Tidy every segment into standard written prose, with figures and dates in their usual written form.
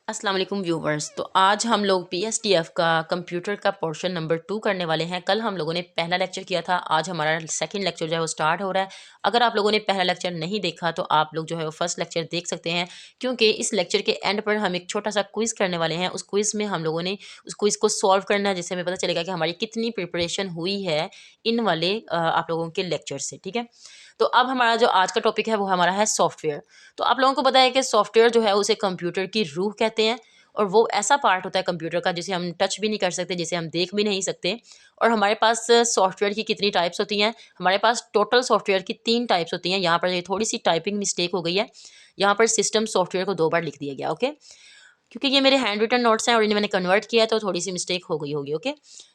अस्सलाम वालेकुम व्यूवर्स। तो आज हम लोग पीएसटीएफ का कंप्यूटर का पोर्शन नंबर 2 करने वाले हैं। कल हम लोगों ने पहला लेक्चर किया था, आज हमारा सेकंड लेक्चर जो है वो स्टार्ट हो रहा है। अगर आप लोगों ने पहला लेक्चर नहीं देखा तो आप लोग जो है वो फर्स्ट लेक्चर देख सकते हैं, क्योंकि इस लेक्चर के एंड पर हम एक छोटा सा क्विज़ करने वाले हैं। उस क्विज़ में हम लोगों ने उस क्विज़ को सॉल्व करना है, जिससे हमें पता चलेगा कि हमारी कितनी प्रिपरेशन हुई है इन वाले आप लोगों के लेक्चर से, ठीक है। तो अब हमारा जो आज का टॉपिक है वो हमारा है सॉफ्टवेयर। तो आप लोगों को पता है कि सॉफ्टवेयर जो है उसे कंप्यूटर की रूह कहते हैं, और वो ऐसा पार्ट होता है कंप्यूटर का जिसे हम टच भी नहीं कर सकते, जिसे हम देख भी नहीं सकते। और हमारे पास सॉफ्टवेयर की कितनी टाइप्स होती हैं? हमारे पास टोटल सॉफ्टवेयर की 3 टाइप्स होती हैं। यहाँ पर ये थोड़ी-सी टाइपिंग मिस्टेक हो गई है। यहाँ पर सिस्टम सॉफ्टवेयर को 2 बार लिख दिया गया, ओके? क्योंकि ये मेरे हैंड रिटन नोट्स हैं और इन्हें मैंने कन्वर्ट किया है, तो थोड़ी-सी मिस्टेक हो गई होगी, ओके?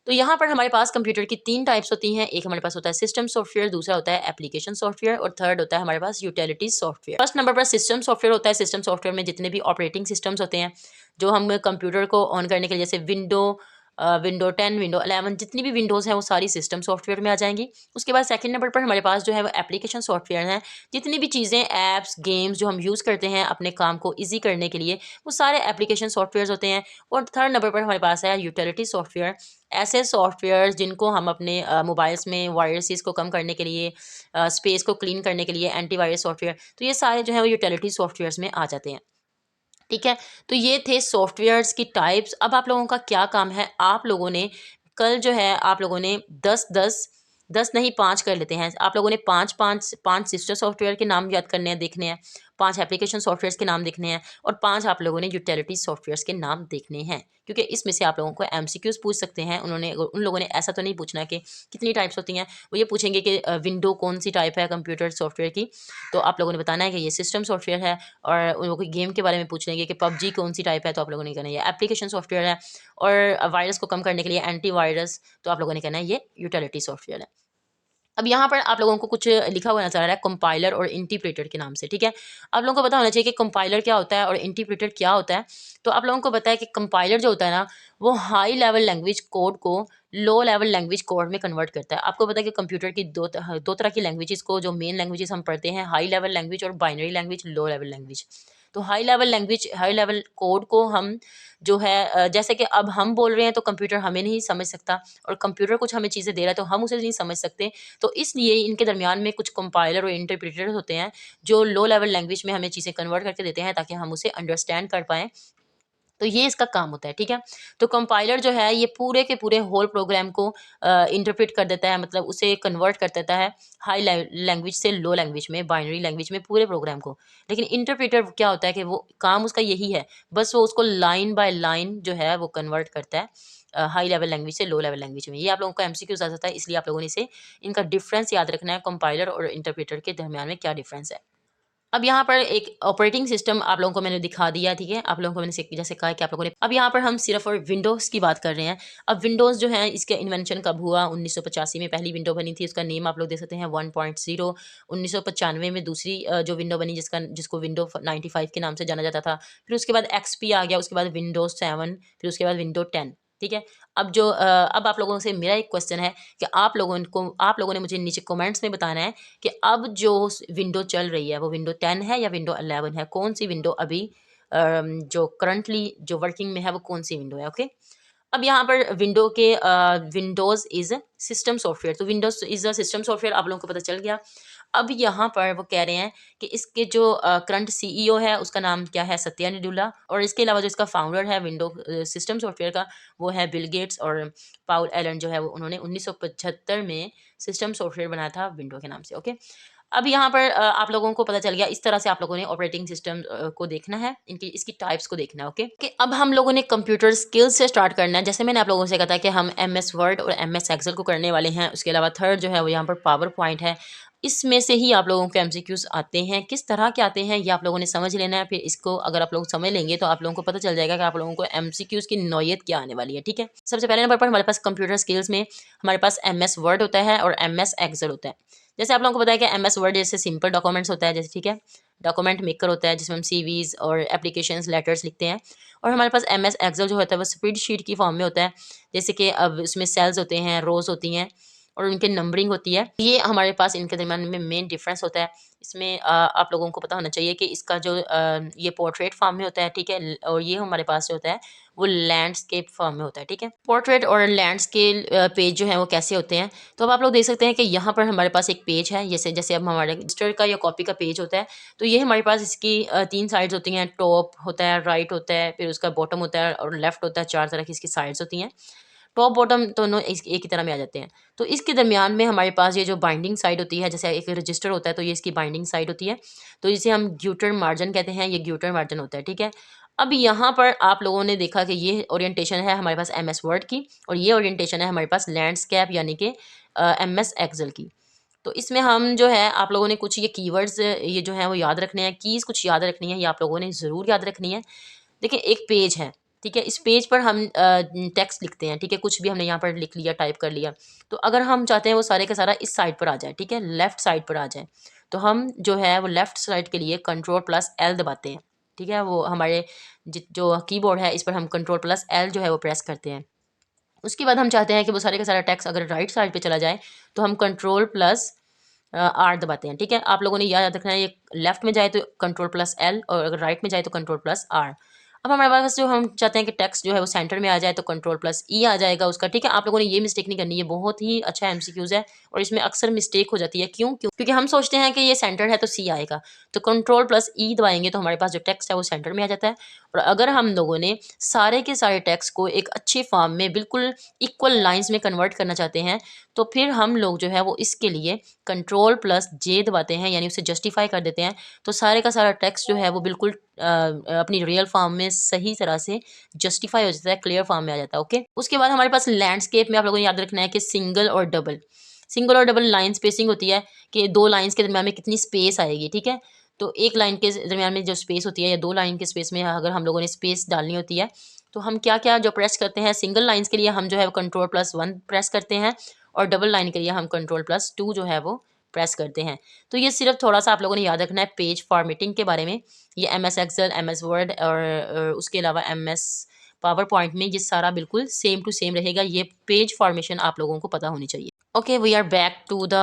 तो यहाँ पर हमारे पास कंप्यूटर की 3 टाइप्स होती हैं। एक हमारे पास होता है सिस्टम सॉफ्टवेयर, दूसरा होता है एप्लीकेशन सॉफ्टवेयर और थर्ड होता है हमारे पास यूटिलिटीज़ सॉफ्टवेयर। फर्स्ट नंबर पर सिस्टम सॉफ्टवेयर होता है। सिस्टम सॉफ्टवेयर में जितने भी ऑपरेटिंग सिस्टम्स होते हैं, जो हम कंप्यूटर को ऑन करने के लिए, जैसे विंडो 10, विंडो 11, जितनी भी विंडोज़ हैं वो सारी सिस्टम सॉफ्टवेयर में आ जाएँगी। उसके बाद सेकंड नंबर पर हमारे पास जो है वो एप्लीकेशन सॉफ्टवेयर हैं। जितनी भी चीज़ें, ऐप्स, गेम्स जो हम यूज़ करते हैं अपने काम को ईज़ी करने के लिए, वो सारे एप्लीकेशन सॉफ्टवेयर्स होते हैं। और थर्ड नंबर पर हमारे पास है यूटिलिटी सॉफ्टवेयर। ऐसे सॉफ्टवेयर्स जिनको हम अपने मोबाइल्स में वायरसेस को कम करने के लिए, स्पेस को क्लीन करने के लिए, एंटीवायरस सॉफ्टवेयर, तो ये सारे जो है वो यूटिलिटी सॉफ्टवेयर्स में आ जाते हैं। ठीक है? तो ये थे सॉफ्टवेयर्स की टाइप्स। अब आप लोगों का क्या काम है, आप लोगों ने कल जो है आप लोगों ने 10-10, 10 नहीं 5 कर लेते हैं। आप लोगों ने 5-5 5 सिस्टर सॉफ्टवेयर के नाम याद करने हैं, देखने हैं। 5 एप्लीकेशन सॉफ्टवेयर्स के नाम देखने हैं और 5 आप लोगों ने यूटिलिटी सॉफ्टवेयर्स के नाम देखने हैं। क्योंकि इसमें से आप लोगों को एमसीक्यूज़ पूछ सकते हैं। उन लोगों ने ऐसा तो नहीं पूछना कि कितनी टाइप्स होती हैं। वो ये पूछेंगे कि विंडो कौन-सी टाइप है कंप्यूटर सॉफ्टवेयर की। तो आप लोगों ने बताना है कि ये सिस्टम सॉफ्टवेयर है। और वो कोई गेम के बारे में पूछ लेंगे कि पबजी कौन-सी टाइप है, तो आप लोगों ने कहना है ये एप्लीकेशन सॉफ्टवेयर है। और वायरस को कम करने के लिए एंटीवायरस, तो आप लोगों ने कहना है ये यूटिलिटी सॉफ्टवेयर है। अब यहाँ पर आप लोगों को कुछ लिखा हुआ नज़र आ रहा है कंपाइलर और इंटरप्रेटर के नाम से, ठीक है? आप लोगों को पता होना चाहिए कि कंपाइलर क्या होता है और इंटरप्रेटर क्या होता है। तो आप लोगों को पता है कि कंपाइलर जो होता है ना, वो हाई लेवल लैंग्वेज कोड को लो लेवल लैंग्वेज कोड में कन्वर्ट करता है। आपको पता है कि कंप्यूटर की 2 तरह की लैंग्वेजेज़ को, जो मेन लैंग्वेजेज़ हम पढ़ते हैं, हाई लेवल लैंग्वेज और binary language, low level language. तो हाई लेवल कोड को हम जो है जैसे कि अब हम बोल रहे हैं तो कंप्यूटर हमें नहीं समझ सकता, और कंप्यूटर कुछ हमें चीज़ें दे रहा है तो हम उसे नहीं समझ सकते। तो इसलिए इनके दरमियान में कुछ कंपाइलर और इंटरप्रेटर होते हैं, जो लो लेवल लैंग्वेज में हमें चीज़ें कन्वर्ट करके देते हैं ताकि हम उसे अंडरस्टैंड कर पाएँ। तो ये इसका काम होता है, ठीक है? तो कंपाइलर जो है ये पूरे के पूरे होल प्रोग्राम को इंटरप्रेट कर देता है, मतलब उसे कन्वर्ट कर देता है हाई लैंग्वेज से लो लैंग्वेज में, बाइनरी लैंग्वेज में, पूरे प्रोग्राम को। लेकिन इंटरप्रेटर क्या होता है कि वो काम उसका यही है, बस वो उसको लाइन बाय लाइन जो है वो कन्वर्ट करता है हाई लेवल लैंग्वेज से लो लेवल लैंग्वेज में। ये आप लोगों को एमसीक्यूज़ आ जाता है, इसलिए आप लोगों ने इसे इनका डिफरेंस याद रखना है, कंपाइलर और इंटरप्रेटर के दरमियान में क्या डिफरेंस है। अब यहाँ पर एक ऑपरेटिंग सिस्टम आप लोगों को मैंने दिखा दिया, ठीक है? आप लोगों को मैंने जैसे कहा कि आप लोगों ने, अब यहाँ पर हम सिर्फ़ और विंडोज़ की बात कर रहे हैं। अब विंडोज़ जो है इसका इन्वेंशन कब हुआ? 1985 में पहली विंडो बनी थी, उसका नेम आप लोग देख सकते हैं 1.0। 1995 में दूसरी जो विंडो बनी, जिसको विंडो 95 के नाम से जाना जाता था। फिर उसके बाद एक्सपी आ गया, उसके बाद विंडोज़ 7, फिर उसके बाद विंडो 10, ठीक है? अब आप लोगों से मेरा एक क्वेश्चन है कि आप लोगों ने मुझे नीचे कमेंट्स में बताना है कि अब जो विंडो चल रही है वो विंडो 10 है या विंडो 11 है? कौन-सी विंडो अभी जो करंटली जो वर्किंग में है वो कौन-सी विंडो है, ओके? अब यहाँ पर विंडोज़ इज़ सिस्टम सॉफ्टवेयर, तो Windows is a system software आप लोगों को पता चल गया। अब यहाँ पर वो कह रहे हैं कि इसके जो करंट सीईओ है उसका नाम क्या है? सत्या नडेला। और इसके अलावा जो इसका फाउंडर है सिस्टम सॉफ्टवेयर का, वो है बिल गेट्स। और पाउल एलन जो है वो उन्होंने 1975 में सिस्टम सॉफ्टवेयर बनाया था विंडो के नाम से, ओके। अब यहाँ पर आप लोगों को पता चल गया, इस तरह से आप लोगों ने ऑपरेटिंग सिस्टम को देखना है, इनकी इसकी टाइप्स को देखना है, ओके। कि अब हम लोगों ने कंप्यूटर स्किल्स से स्टार्ट करना है। जैसे मैंने आप लोगों से कहा था कि हम एमएस वर्ड और एमएस एक्सेल को करने वाले हैं। उसके अलावा थर्ड जो है वो यहाँ पर पावर पॉइंट है। इसमें से ही आप लोगों को एमसीक्यूज आते हैं। किस तरह के आते हैं ये आप लोगों ने समझ लेना है। फिर इसको अगर आप लोग समझ लेंगे तो आप लोगों को पता चल जाएगा कि आप लोगों को एमसीक्यूज की नौयत क्या आने वाली है, ठीक है। सबसे पहले नंबर पर हमारे पास कंप्यूटर स्किल्स में हमारे पास एमएस वर्ड होता है और एमएस एक्सेल होता है। जैसे आप लोगों को पता है कि एमएस वर्ड जैसे सिंपल डॉक्यूमेंट्स होता है, जैसे, ठीक है, डॉक्यूमेंट मेकर होता है जिसमें हम सीवीज और एप्लीकेशंस लेटर्स लिखते हैं। और हमारे पास एमएस एक्सेल जो होता है वो स्प्रेडशीट की फॉर्म में होता है, जैसे कि अब इसमें सेल्स होते हैं, रोज होती हैं, और उनके नंबरिंग होती है। ये हमारे पास इनके दरमियान में मेन डिफरेंस होता है। इसमें आप लोगों को पता होना चाहिए कि इसका जो ये पोर्ट्रेट फॉर्म में होता है, ठीक है, और ये हमारे पास जो होता है वो लैंडस्केप फॉर्म में होता है, ठीक है। पोर्ट्रेट और लैंडस्केप पेज जो है वो कैसे होते हैं, तो अब आप लोग देख सकते हैं कि यहाँ पर हमारे पास एक पेज है, जैसे जैसे अब हमारे रजिस्टर का या कॉपी का पेज होता है, तो ये हमारे पास इसकी 3 साइड्स होती हैं। टॉप होता है, राइट होता है, फिर उसका बॉटम होता है और लेफ्ट होता है। 4 तरह की इसकी साइड्स होती हैं। टॉप बॉटम दोनों एक ही तरह में आ जाते हैं। तो इसके दरमियान में हमारे पास ये जो बाइंडिंग साइड होती है, जैसे एक रजिस्टर होता है तो ये इसकी बाइंडिंग साइड होती है, तो इसे हम ग्यूटर मार्जिन कहते हैं। ये ग्यूटर मार्जिन होता है, ठीक है। अब यहाँ पर आप लोगों ने देखा कि ये ओरिएंटेशन है हमारे पास एमएस वर्ड की, और ये ओरिएंटेशन है हमारे पास लैंडस्केप यानी कि एमएस एक्सेल की। तो इसमें हम जो है आप लोगों ने कुछ ये कीवर्ड्स ये जो है वो याद रखने हैं, कीज़ कुछ याद रखनी है, ये आप लोगों ने ज़रूर याद रखनी है। देखिए एक पेज है, ठीक है, इस पेज पर हम टेक्स्ट लिखते हैं, ठीक है, कुछ भी हमने यहाँ पर लिख लिया, टाइप कर लिया। तो अगर हम चाहते हैं वो सारे का सारा इस साइड पर आ जाए, ठीक है, लेफ्ट साइड पर आ जाए, तो हम जो है वो लेफ्ट साइड के लिए कंट्रोल+L दबाते हैं, ठीक है। वो हमारे जो कीबोर्ड है इस पर हम कंट्रोल+L जो है वो प्रेस करते हैं। उसके बाद हम चाहते हैं कि वो सारे का सारा टेक्स्ट अगर राइट साइड पे चला जाए, तो हम कंट्रोल+R दबाते हैं, ठीक है। आप लोगों ने याद रखना है, ये लेफ्ट में जाए तो कंट्रोल+L और अगर राइट में जाए तो कंट्रोल+R। अब हमारे पास जो हम चाहते हैं कि टेक्स्ट जो है वो सेंटर में आ जाए, तो कंट्रोल+E आ जाएगा उसका, ठीक है। आप लोगों ने ये मिस्टेक नहीं करनी, ये बहुत ही अच्छा एमसीक्यूज है और इसमें अक्सर मिस्टेक हो जाती है। क्यों क्योंकि हम सोचते हैं कि ये सेंटर है तो सी आएगा, तो कंट्रोल+E दबाएंगे तो हमारे पास जो टेक्स्ट है वो सेंटर में आ जाता है। और अगर हम लोगों ने सारे के सारे टेक्स्ट को एक अच्छे फॉर्म में बिल्कुल इक्वल लाइंस में कन्वर्ट करना चाहते हैं, तो फिर हम लोग जो है वो इसके लिए कंट्रोल+J दबाते हैं, यानी उसे जस्टिफाई कर देते हैं। तो सारे का सारा टेक्स्ट जो है वो बिल्कुल अपनी रियल फॉर्म में सही तरह से जस्टिफाई हो जाता है, क्लियर फॉर्म में आ जाता है, ओके। उसके बाद हमारे पास लैंडस्केप में आप लोगों ने याद रखना है कि सिंगल और डबल लाइन स्पेसिंग होती है, कि 2 लाइन्स के दरमियान में कितनी स्पेस आएगी, ठीक है। तो एक लाइन के दरमियान में जो स्पेस होती है या 2 लाइन के स्पेस में अगर हम लोगों ने स्पेस डालनी होती है, तो हम क्या क्या जो प्रेस करते हैं, सिंगल लाइन्स के लिए हम जो है कंट्रोल+1 प्रेस करते हैं, और डबल लाइन के लिए हम कंट्रोल+2 जो है वो प्रेस करते हैं। तो ये सिर्फ थोड़ा सा आप लोगों ने याद रखना है पेज फॉर्मेटिंग के बारे में। ये एमएस एक्सेल, एमएस वर्ड और उसके अलावा एमएस पावर पॉइंट में ये सारा बिल्कुल सेम टू सेम रहेगा। ये पेज फॉर्मेशन आप लोगों को पता होनी चाहिए। Okay, we are back to the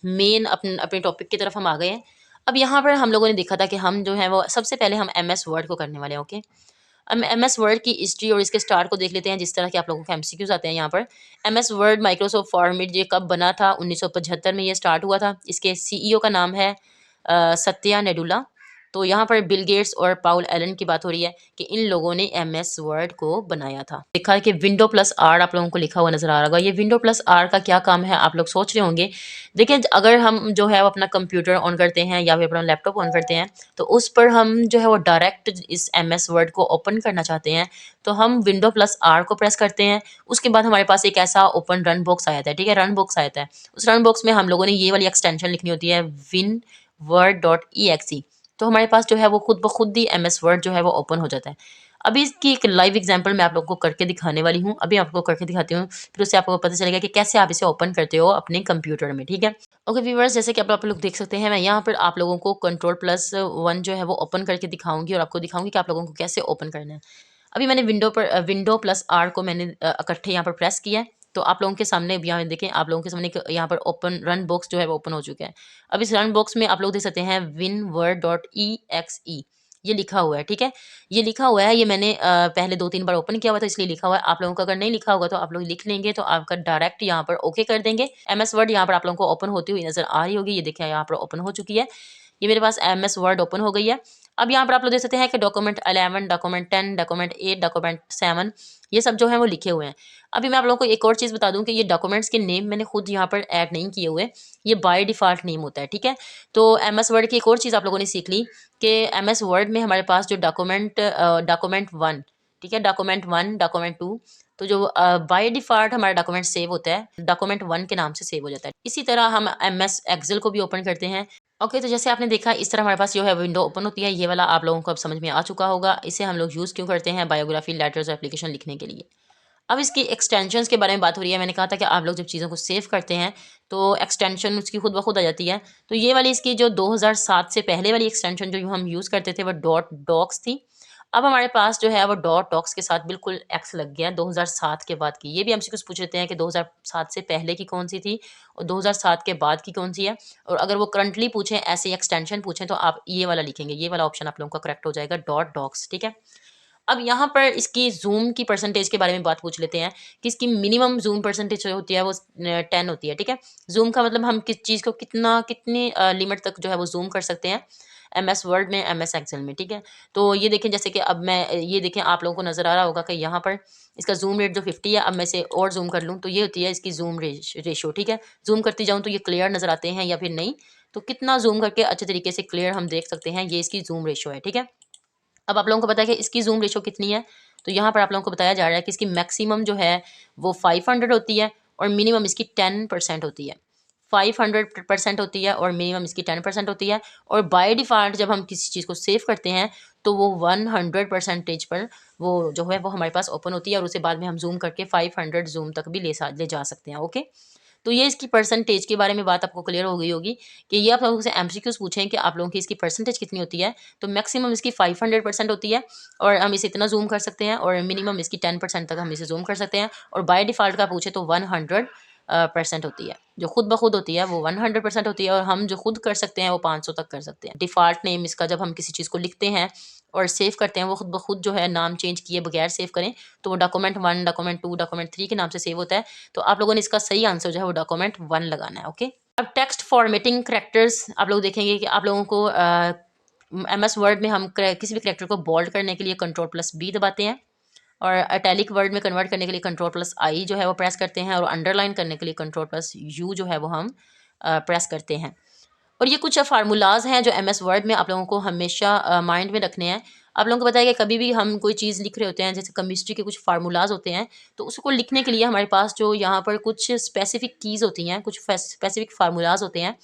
main अपने टॉपिक की तरफ हम आ गए हैं। अब यहाँ पर हम लोगों ने देखा था कि हम जो है वो सबसे पहले हम एमएस वर्ड को करने वाले हैं, ओके। अब एमएस वर्ड की हिस्ट्री और इसके स्टार को देख लेते हैं, जिस तरह के आप लोगों को एमसीक्यूज आते हैं यहाँ पर। एमएस वर्ड माइक्रोसॉफ्ट फॉर्मेट ये कब बना था? 1975 में ये स्टार्ट हुआ था। इसके सीईओ का नाम है सत्या नेडुला। तो यहाँ पर बिल गेट्स और पाउल एलन की बात हो रही है कि इन लोगों ने एमएस वर्ड को बनाया था। देखा है कि विंडो+R आप लोगों को लिखा हुआ नजर आ रहा होगा। ये विंडो+R का क्या काम है आप लोग सोच रहे होंगे। देखिए अगर हम जो है वो अपना कंप्यूटर ऑन करते हैं या फिर अपना लैपटॉप ऑन करते हैं, तो उस पर हम जो है वो डायरेक्ट इस एमएस वर्ड को ओपन करना चाहते हैं, तो हम विंडो+R को प्रेस करते हैं। उसके बाद हमारे पास एक ऐसा ओपन रन बॉक्स आया था, ठीक है, रन बॉक्स आया था। उस रन बॉक्स में हम लोगों ने ये वाली एक्सटेंशन लिखनी होती है, winword.exe। तो हमारे पास जो है वो खुद ब खुद ही एमएस वर्ड जो है वो ओपन हो जाता है। अभी इसकी एक लाइव एग्जांपल मैं आप लोगों को करके दिखाने वाली हूँ। अभी आपको करके दिखाती हूँ, फिर उससे आपको पता चलेगा कि कैसे आप इसे ओपन करते हो अपने कंप्यूटर में, ठीक है। ओके व्यूअर्स, जैसे कि आप लोग देख सकते हैं, मैं यहाँ पर आप लोगों को कंट्रोल+1 जो है वो ओपन करके दिखाऊंगी और आपको दिखाऊंगी कि आप लोगों को कैसे ओपन करना है। अभी मैंने विंडो+R को मैंने इकट्ठे यहाँ पर प्रेस किया है। तो आप लोगों के सामने यहाँ देखें, आप लोगों के सामने यहाँ पर ओपन रन बॉक्स जो है वो ओपन हो चुका है। अब इस रन बॉक्स में आप लोग देख सकते हैं winword.exe ये लिखा हुआ है, ठीक है। ये लिखा हुआ है, ये मैंने पहले 2-3 बार ओपन किया हुआ था इसलिए लिखा हुआ है। आप लोगों का अगर नहीं लिखा होगा तो आप लोग लिख लेंगे, तो आपका डायरेक्ट यहाँ पर ओके कर देंगे। एमएस वर्ड यहाँ पर आप लोगों को ओपन होती हुई नजर आ रही होगी। ये देखिए यहाँ पर ओपन हो चुकी है। ये मेरे पास एमएस वर्ड ओपन हो गई है। अब यहाँ पर आप लोग देख सकते हैं कि डॉक्यूमेंट 11, डॉक्यूमेंट 10, डॉक्यूमेंट 8, डॉक्यूमेंट 7 ये सब जो है वो लिखे हुए हैं। अभी मैं आप लोगों को एक और चीज़ बता दूं कि ये डॉक्यूमेंट्स के नेम मैंने खुद यहाँ पर ऐड नहीं किए हुए, ये बाय डिफ़ॉल्ट नेम होता है, ठीक है। तो एमएस वर्ड की एक और चीज़ आप लोगों ने सीख ली कि एमएस वर्ड में हमारे पास जो डॉक्यूमेंट 1, ठीक है, डॉक्यूमेंट 1, डॉक्यूमेंट 2, तो जो बाय डिफ़ॉल्ट हमारा डॉक्यूमेंट सेव होता है डॉक्यूमेंट 1 के नाम से सेव हो जाता है। इसी तरह हम एमएस एक्सेल को भी ओपन करते हैं। ओके, तो जैसे आपने देखा इस तरह हमारे पास जो है विंडो ओपन होती है। ये वाला आप लोगों को अब समझ में आ चुका होगा। इसे हम लोग यूज़ क्यों करते हैं बायोग्राफी, लेटर्स और एप्लीकेशन लिखने के लिए। अब इसकी एक्सटेंशंस के बारे में बात हो रही है। मैंने कहा था कि आप लोग जब चीज़ों को सेव करते हैं तो एक्सटेंशन उसकी खुद ब खुद आ जाती है। तो ये वाली इसकी जो 2007 से पहले वाली एक्सटेंशन जो हम यूज़ करते थे वो डॉट डॉक्स थी। अब हमारे पास जो है वो डॉट डॉक्स के साथ बिल्कुल एक्स लग गया 2007 के बाद की। ये भी हमसे कुछ पूछ लेते हैं कि 2007 से पहले की कौन सी थी और 2007 के बाद की कौन सी है। और अगर वो करंटली पूछें, ऐसे एक्सटेंशन पूछें, तो आप ये वाला लिखेंगे, ये वाला ऑप्शन आप लोगों का करेक्ट हो जाएगा, डॉट डॉक्स। ठीक है। अब यहाँ पर इसकी जूम की परसेंटेज के बारे में बात पूछ लेते हैं कि इसकी मिनिमम जूम परसेंटेज जो होती है वो 10 होती है। ठीक है। जूम का मतलब हम किस चीज़ को कितनी लिमिट तक जो है वो जूम कर सकते हैं एम एस वर्ड में, एम एस एक्सेल में। ठीक है। तो ये देखें, जैसे कि अब मैं ये देखें, आप लोगों को नज़र आ रहा होगा कि यहाँ पर इसका जूम रेट जो 50 है, अब मैं इसे और जूम कर लूँ तो ये होती है इसकी जूम रेशो। ठीक है। जूम करती जाऊँ तो ये क्लियर नज़र आते हैं या फिर नहीं, तो कितना जूम करके अच्छे तरीके से क्लियर हम देख सकते हैं, ये इसकी जूम रेशो है। ठीक है। अब आप लोगों को पता है कि इसकी जूम रेशो कितनी है, तो यहाँ पर आप लोगों को बताया जा रहा है कि इसकी मैक्सिमम जो है वो 500 होती है और मिनिमम इसकी 10% होती है। 500% होती है और मिनिमम इसकी 10% होती है। और बाय डिफ़ॉल्ट जब हम किसी चीज़ को सेव करते हैं तो वो 100% पर वो जो है वो हमारे पास ओपन होती है और उसे बाद में हम जूम करके 500 जूम तक भी ले जा सकते हैं। ओके। तो ये इसकी परसेंटेज के बारे में बात आपको क्लियर हो गई होगी कि ये आप लोगों से एमसीक्यूज पूछें कि आप लोगों की इसकी परसेंटेज कितनी होती है, तो मैक्सिमम इसकी 500% होती है और हम इसे इतना जूम कर सकते हैं और मिनिमम इसकी 10% तक हम इसे जूम कर सकते हैं। और बाय डिफ़ॉल्ट का पूछे तो 100% होती है, जो खुद ब खुद होती है वो 100% होती है और हम जो खुद कर सकते हैं वो 500 तक कर सकते हैं। डिफ़ॉल्ट नेम इसका जब हम किसी चीज़ को लिखते हैं और सेव करते हैं, वो खुद ब खुद जो है नाम चेंज किए बगैर सेव करें तो वो डॉक्यूमेंट 1, डॉक्यूमेंट 2, डॉक्यूमेंट 3 के नाम से सेव होता है। तो आप लोगों ने इसका सही आंसर जो है वो डॉक्यूमेंट 1 लगाना है। ओके। अब टेक्स्ट फॉर्मेटिंग करैक्टर्स आप लोग देखेंगे कि आप लोगों को एम एस वर्ड में हम किसी भी करैक्टर को बोल्ड करने के लिए कंट्रोल+B दबाते हैं और अटैलिक वर्ड में कन्वर्ट करने के लिए कंट्रोल+I जो है वो प्रेस करते हैं और अंडरलाइन करने के लिए कंट्रोल+U जो है वो हम प्रेस करते हैं। और ये कुछ फार्मूलाज हैं जो एम एस वर्ड में आप लोगों को हमेशा माइंड में रखने हैं। आप लोगों को पता है कि कभी भी हम कोई चीज़ लिख रहे होते हैं, जैसे केमिस्ट्री के कुछ फार्मूलाज होते हैं, तो उसको लिखने के लिए हमारे पास जो यहाँ पर कुछ स्पेसिफिक कीज़ होती हैं, कुछ स्पेसिफिक फार्मूलाज होते हैं।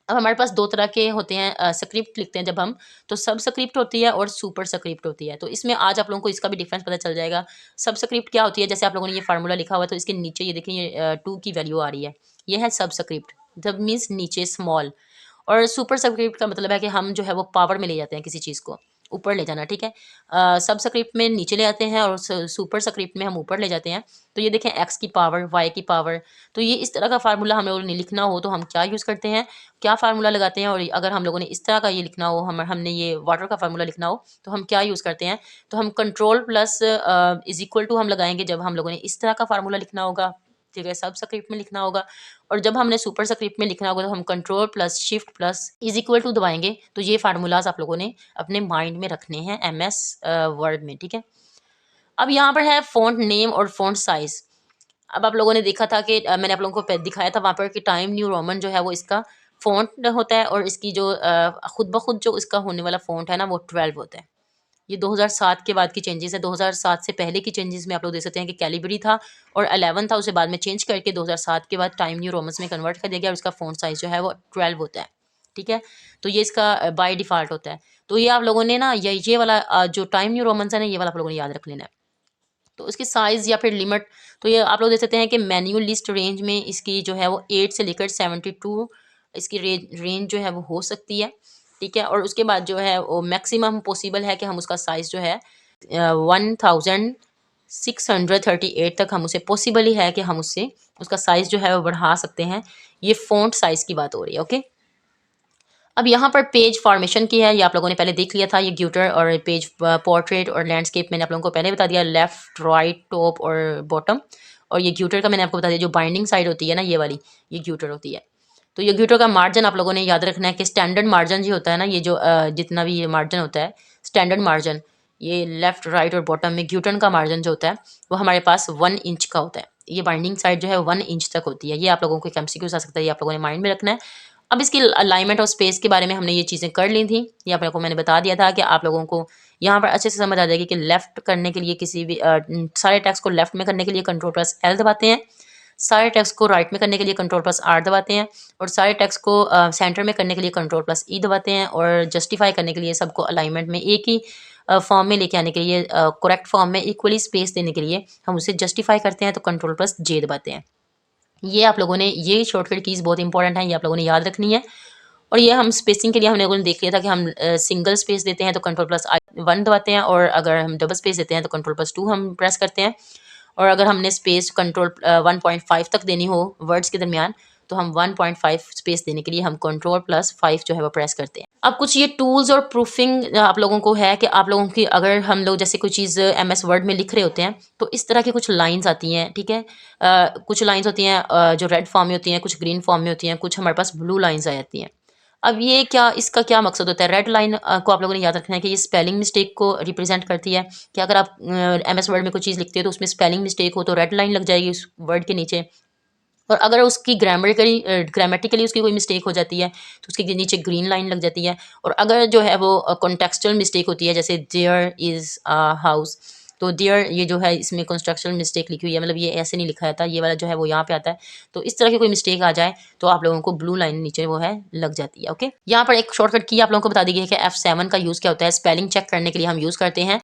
अब हमारे पास दो तरह के होते हैं, स्क्रिप्ट लिखते हैं जब हम, तो सब स्क्रिप्ट होती है और सुपर स्क्रिप्ट होती है। तो इसमें आज आप लोगों को इसका भी डिफरेंस पता चल जाएगा। सब स्क्रिप्ट क्या होती है, जैसे आप लोगों ने ये फार्मूला लिखा हुआ है तो इसके नीचे ये देखिए, ये 2 की वैल्यू आ रही है, ये है सब स्क्रिप्ट। जब मीन्स नीचे स्मॉल। और सुपर स्क्रिप्ट का मतलब है कि हम जो है वो पावर में ले जाते हैं किसी चीज़ को, ऊपर ले जाना। ठीक है। सब स्क्रिप्ट में नीचे ले आते हैं और सुपर स्क्रिप्ट में हम ऊपर ले जाते हैं। तो ये देखें, एक्स की पावर, वाई की पावर। तो ये इस तरह का फार्मूला हम लोगों ने लिखना हो तो हम क्या यूज़ करते हैं, क्या फार्मूला लगाते हैं। और अगर हम लोगों ने इस तरह का ये लिखना हो, हमने ये वाटर का फार्मूला लिखना हो तो हम क्या यूज़ करते हैं, तो हम कंट्रोल+= हम लगाएंगे जब हम लोगों ने इस तरह का फार्मूला लिखना होगा। ठीक है। सब स्क्रिप्ट में लिखना होगा। और जब हमने सुपर स्क्रिप्ट में लिखना होगा तो हम कंट्रोल+Shift+= दबाएंगे। तो ये फार्मूलाज आप लोगों ने अपने माइंड में रखने हैं एम एस वर्ड में। ठीक है। अब यहाँ पर है फ़ॉन्ट नेम और फ़ॉन्ट साइज़। अब आप लोगों ने देखा था कि मैंने आप लोगों को दिखाया था वहाँ पर कि टाइम न्यू रोमन जो है वो इसका फ़ॉन्ट होता है और इसकी जो खुद ब खुद जो इसका होने वाला फ़ॉन्ट है ना वो 12 होता है। ये 2007 के बाद की चेंजेस है। 2007 से पहले की चेंजेस में आप लोग देख सकते हैं कि कैलिबरी था और 11 था, उसे बाद में चेंज करके 2007 के बाद टाइम न्यू रोमन्स में कन्वर्ट कर दिया गया और इसका फ़ॉन्ट साइज़ जो है वो 12 होता है। ठीक है। तो ये इसका बाय डिफ़ॉल्ट होता है। तो ये आप लोगों ने ना ये वाला जो टाइम न्यू रोमन्स है ना, ये वाला आप लोगों ने याद रख लेना है। तो इसकी साइज़ या फिर लिमिट, तो ये आप लोग देख सकते हैं कि मेन्यू लिस्ट रेंज में इसकी जो है वो 8 से लेकर 72 इसकी रेंज जो है वो हो सकती है। ठीक है। और उसके बाद जो है वो मैक्सिमम पॉसिबल है कि हम उसका साइज़ जो है 1638 तक हम उसे पॉसिबल ही है कि हम उससे उसका साइज़ जो है वो बढ़ा सकते हैं। ये फ़ॉन्ट साइज़ की बात हो रही है। ओके। अब यहाँ पर पेज फॉर्मेशन की है, ये आप लोगों ने पहले देख लिया था। ये ग्यूटर और पेज पोर्ट्रेट और लैंडस्केप मैंने आप लोगों को पहले बता दिया, लेफ्ट राइट टॉप और बॉटम। और ये ग्यूटर का मैंने आपको बता दिया, जो बाइंडिंग साइड होती है ना ये वाली, ये ग्यूटर होती है। तो ये ग्यूटर का मार्जिन आप लोगों ने याद रखना है कि स्टैंडर्ड मार्जिन जो होता है ना, ये जो जितना भी ये मार्जिन होता है स्टैंडर्ड मार्जिन, ये लेफ्ट राइट और बॉटम में ग्यूटन का मार्जिन जो होता है वो हमारे पास 1 इंच का होता है। ये बाइंडिंग साइड जो है 1 इंच तक होती है। ये आप लोगों को एक एमसीक्यू आ सकता है, ये आप लोगों ने माइंड में रखना है। अब इसकी अलाइनमेंट और स्पेस के बारे में हमने ये चीज़ें कर ली थी। ये आप लोगों को मैंने बता दिया था कि आप लोगों को यहाँ पर अच्छे से समझ आ जाएगी कि लेफ़्ट करने के लिए किसी भी सारे टेक्स्ट को लेफ़्ट में करने के लिए कंट्रोल+L दबाते हैं, सारे टेक्स्ट को राइट में करने के लिए कंट्रोल+R दबाते हैं और सारे टेक्स्ट को सेंटर में करने के लिए कंट्रोल+E दबाते हैं और जस्टिफाई करने के लिए सबको अलाइनमेंट में एक ही फॉर्म में लेके आने के लिए, करेक्ट फॉर्म में इक्वली स्पेस देने के लिए हम उसे जस्टिफाई करते हैं तो कंट्रोल+J दबाते हैं। ये आप लोगों ने, ये शॉर्टकट कीज़ बहुत इंपॉर्टेंट है, ये आप लोगों ने याद रखनी है। और ये हम स्पेसिंग के लिए हमने लोगों ने देख लिया था कि हम सिंगल स्पेस देते हैं तो कंट्रोल+1 दबाते हैं, और अगर हम डबल स्पेस देते हैं तो कंट्रोल+2 हम प्रेस करते हैं। और अगर हमने स्पेस कंट्रोल 1.5 तक देनी हो वर्ड्स के दरमियान, तो हम 1.5 स्पेस देने के लिए हम कंट्रोल+5 जो है वो प्रेस करते हैं। अब कुछ ये टूल्स और प्रूफिंग आप लोगों को है कि आप लोगों की, अगर हम लोग जैसे कोई चीज़ MS वर्ड में लिख रहे होते हैं तो इस तरह की कुछ लाइंस आती हैं, ठीक है। कुछ लाइंस होती हैं जो रेड फॉर्म में होती हैं, कुछ ग्रीन फॉर्म में होती हैं, कुछ हमारे पास ब्लू लाइंस आ जाती हैं। अब ये क्या, इसका क्या मकसद होता है? रेड लाइन को आप लोगों ने याद रखना है कि ये स्पेलिंग मिस्टेक को रिप्रेजेंट करती है, कि अगर आप MS वर्ड में कोई चीज़ लिखते हो तो उसमें स्पेलिंग मिस्टेक हो तो रेड लाइन लग जाएगी उस वर्ड के नीचे। और अगर उसकी ग्रामेटिकली उसकी कोई मिस्टेक हो जाती है तो उसके नीचे ग्रीन लाइन लग जाती है। और अगर जो है वो कॉन्टेक्सचुअल मिस्टेक होती है, जैसे देयर इज़ अ हाउस, तो देयर ये जो है इसमें कंस्ट्रक्शनल मिस्टेक लिखी हुई है, मतलब ये ऐसे नहीं लिखा जाता, ये वाला जो है वो यहाँ पे आता है। तो इस तरह की कोई मिस्टेक आ जाए तो आप लोगों को ब्लू लाइन नीचे वो है लग जाती है। ओके, यहाँ पर एक शॉर्टकट की आप लोगों को बता दी गई है कि F7 का यूज़ क्या होता है। स्पेलिंग चेक करने के लिए हम यूज़ करते हैं